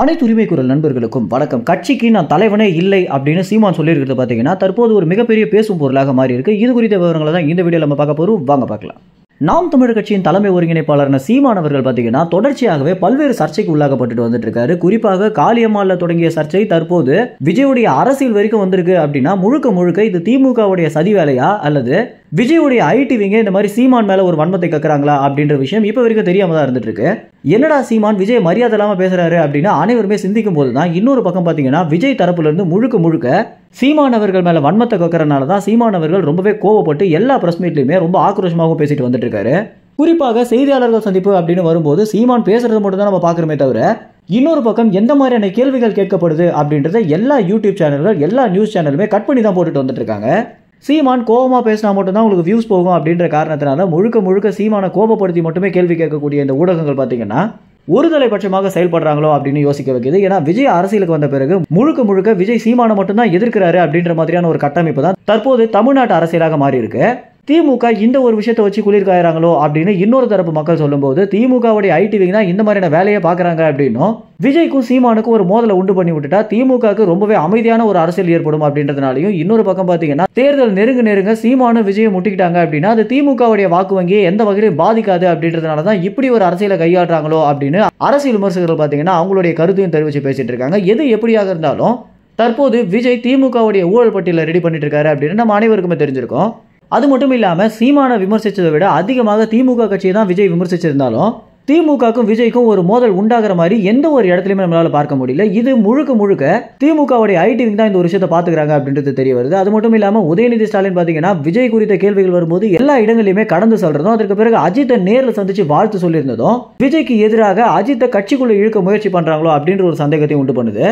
அனைத்து உரிமை குரல் நண்பர்களுக்கும் வணக்கம். கட்சிக்கு நான் தலைவனே இல்லை அப்படின்னு சீமான் சொல்லியிருக்கிறது பார்த்தீங்கன்னா தற்போது ஒரு மிகப்பெரிய பேசும் பொருளாக மாறி இருக்கு. இது குறித்த விவரங்களை தான் இந்த வீடியோவில் நம்ம பார்க்க போறோம். வாங்க பார்க்கலாம். நாம் தமிழர் கட்சியின் தலைமை ஒருங்கிணைப்பாளரான சீமான் அவர்கள் பார்த்தீங்கன்னா தொடர்ச்சியாகவே பல்வேறு சர்ச்சைக்கு உள்ளாக்கப்பட்டு வந்துட்டு இருக்காரு. குறிப்பாக காளியம்மாள்ல தொடங்கிய சர்ச்சை தற்போது விஜயுடைய அரசியல் வரைக்கும் வந்திருக்கு. அப்படின்னா முழுக்க முழுக்க இது திமுகவுடைய சதி வேலையா அல்லது விஜயுடைய ஐடிவிங்க இந்த மாதிரி சீமான் மேல ஒரு வன்மத்தை கக்குறாங்களா அப்படின்ற விஷயம் இப்ப வரைக்கும் தெரியாம தான் இருந்துட்டு இருக்கு. என்னடா சீமான் விஜய் மரியாதை இல்லாம பேசுறாரு அப்படின்னு அனைவருமே சிந்திக்கும் போதுதான் இன்னொரு பக்கம் பாத்தீங்கன்னா விஜய் தரப்புல இருந்து முழுக்க சீமான் அவர்கள் மேல வன்மத்தை கக்குறதுனால தான் சீமான் அவர்கள் ரொம்பவே கோவப்பட்டு எல்லா பிரஸ் மீட்லயுமே ரொம்ப ஆக்ரோஷமாகவும் பேசிட்டு வந்துட்டு இருக்காரு. குறிப்பாக செய்தியாளர்கள் சந்திப்பு அப்படின்னு வரும்போது சீமான் பேசுறது மட்டும் தான் நம்ம பாக்குறோமே தவிர இன்னொரு பக்கம் எந்த மாதிரியான கேள்விகள் கேட்கப்படுது அப்படின்றத எல்லா யூடியூப் சேனல்கள் எல்லா நியூஸ் சேனலுமே கட் பண்ணி தான் போட்டுட்டு வந்துட்டு இருக்காங்க. சீமான் கோபமா பேசினா மட்டும்தான் உங்களுக்கு வியூஸ் போகும் அப்படின்ற காரணத்தினால முழுக்க சீமானை கோபப்படுத்தி மட்டுமே கேள்வி கேட்கக்கூடிய இந்த ஊடகங்கள் பார்த்தீங்கன்னா ஒருதலை பட்சமாக செயல்படுறாங்களோ அப்படின்னு யோசிக்க வைக்குது. ஏன்னா விஜய் அரசியலுக்கு வந்த பிறகு முழுக்க விஜய் சீமானை மட்டும்தான் எதிர்க்கிறாரு அப்படின்ற மாதிரியான ஒரு கட்டமைப்பு தான் தற்போது தமிழ்நாட்டு அரசியலாக மாறி இருக்கு. திமுக இந்த ஒரு விஷயத்தை வச்சு குளிர்காயிறாங்களோ அப்படின்னு இன்னொரு தரப்பு மக்கள் சொல்லும்போது திமுகவுடைய ஐடிவிங்க தான் இந்த மாதிரியான வேலையை பார்க்குறாங்க அப்படின்னும் விஜய்க்கும் சீமானுக்கும் ஒரு மோதலை உண்டு பண்ணி விட்டுட்டா திமுகவுக்கு ரொம்பவே அமைதியான ஒரு அரசியல் ஏற்படும் அப்படின்றதுனாலையும் இன்னொரு பக்கம் பார்த்தீங்கன்னா தேர்தல் நெருங்க சீமானும் விஜயை முட்டிக்கிட்டாங்க அப்படின்னா அது திமுகவுடைய வாக்கு வங்கியை எந்த வகையிலும் பாதிக்காது அப்படின்றதுனால தான் இப்படி ஒரு அரசியலை கையாளுறாங்களோ அப்படின்னு அரசியல் விமர்சகர்கள் பார்த்தீங்கன்னா அவங்களுடைய கருத்தையும் தெரிவித்து பேசிட்டு இருக்காங்க. எது எப்படியாக இருந்தாலும் தற்போது விஜய் திமுகவுடைய ஊழல் பட்டியலை ரெடி பண்ணிட்டு இருக்காரு அப்படின்னு நம்ம அனைவருக்குமே தெரிஞ்சிருக்கோம். அது மட்டும் இல்லாம சீமானை விமர்சிச்சதை விட அதிகமாக திமுக கட்சியை தான் விஜய் விமர்சிச்சிருந்தாலும் திமுகக்கும் விஜய்க்கும் ஒரு மோதல் உண்டாகிற மாதிரி எந்த ஒரு இடத்துலையுமே நம்மளால பார்க்க முடியல. இது முழுக்க திமுகவுடைய ஐடிவிங் தான் இந்த ஒரு விஷயத்தை பாத்துக்கிறாங்க அப்படின்றது தெரிய வருது. அது மட்டும் இல்லாம உதயநிதி ஸ்டாலின் பாத்தீங்கன்னா விஜய் குறித்த கேள்விகள் வரும்போது எல்லா இடங்களிலுமே கடந்து சொல்றதும் அதற்கு பிறகு அஜித்தை நேரில் சந்திச்சு வாழ்த்து சொல்லியிருந்ததும் விஜய்க்கு எதிராக அஜித்தை கட்சிக்குள்ள இழுக்க முயற்சி பண்றாங்களோ அப்படின்ற ஒரு சந்தேகத்தையும் உண்டு பண்ணுது.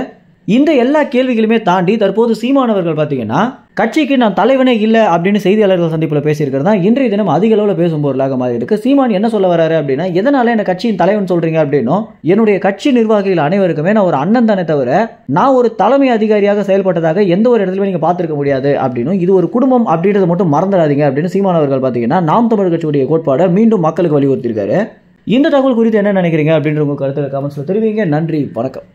இந்த எல்லா கேள்விகளுமே தாண்டி தற்போது சீமானவர்கள் பார்த்தீங்கன்னா கட்சிக்கு நான் தலைவனே இல்லை அப்படின்னு செய்தியாளர்கள் சந்திப்பில் பேசியிருக்கிறது தான் இன்றைய தினம் அதிக அளவில் பேசும் பொருளாக மாறி இருக்கு. சீமான் என்ன சொல்ல வராரு அப்படின்னா எதனால என்ன கட்சியின் தலைவன் சொல்றீங்க அப்படின்னும் என்னுடைய கட்சி நிர்வாகிகள் அனைவருக்குமே நான் ஒரு அண்ணன் தானே தவிர நான் ஒரு தலைமை அதிகாரியாக செயல்பட்டதாக எந்த ஒரு இடத்துலையும் நீங்க பார்த்திருக்க முடியாது அப்படின்னும் இது ஒரு குடும்பம் அப்படின்றத மட்டும் மறந்துடாதீங்க அப்படின்னு சீமானவர்கள் பார்த்தீங்கன்னா நாம் தமிழர் கட்சியுடைய கோட்பாடை மீண்டும் மக்களுக்கு வலியுறுத்தியிருக்காரு. இந்த தகவல் குறித்து என்ன நினைக்கிறீங்க அப்படின்ற உங்க கருத்துல கமெண்ட்ஸ்ல தெரிவிங்க. நன்றி, வணக்கம்.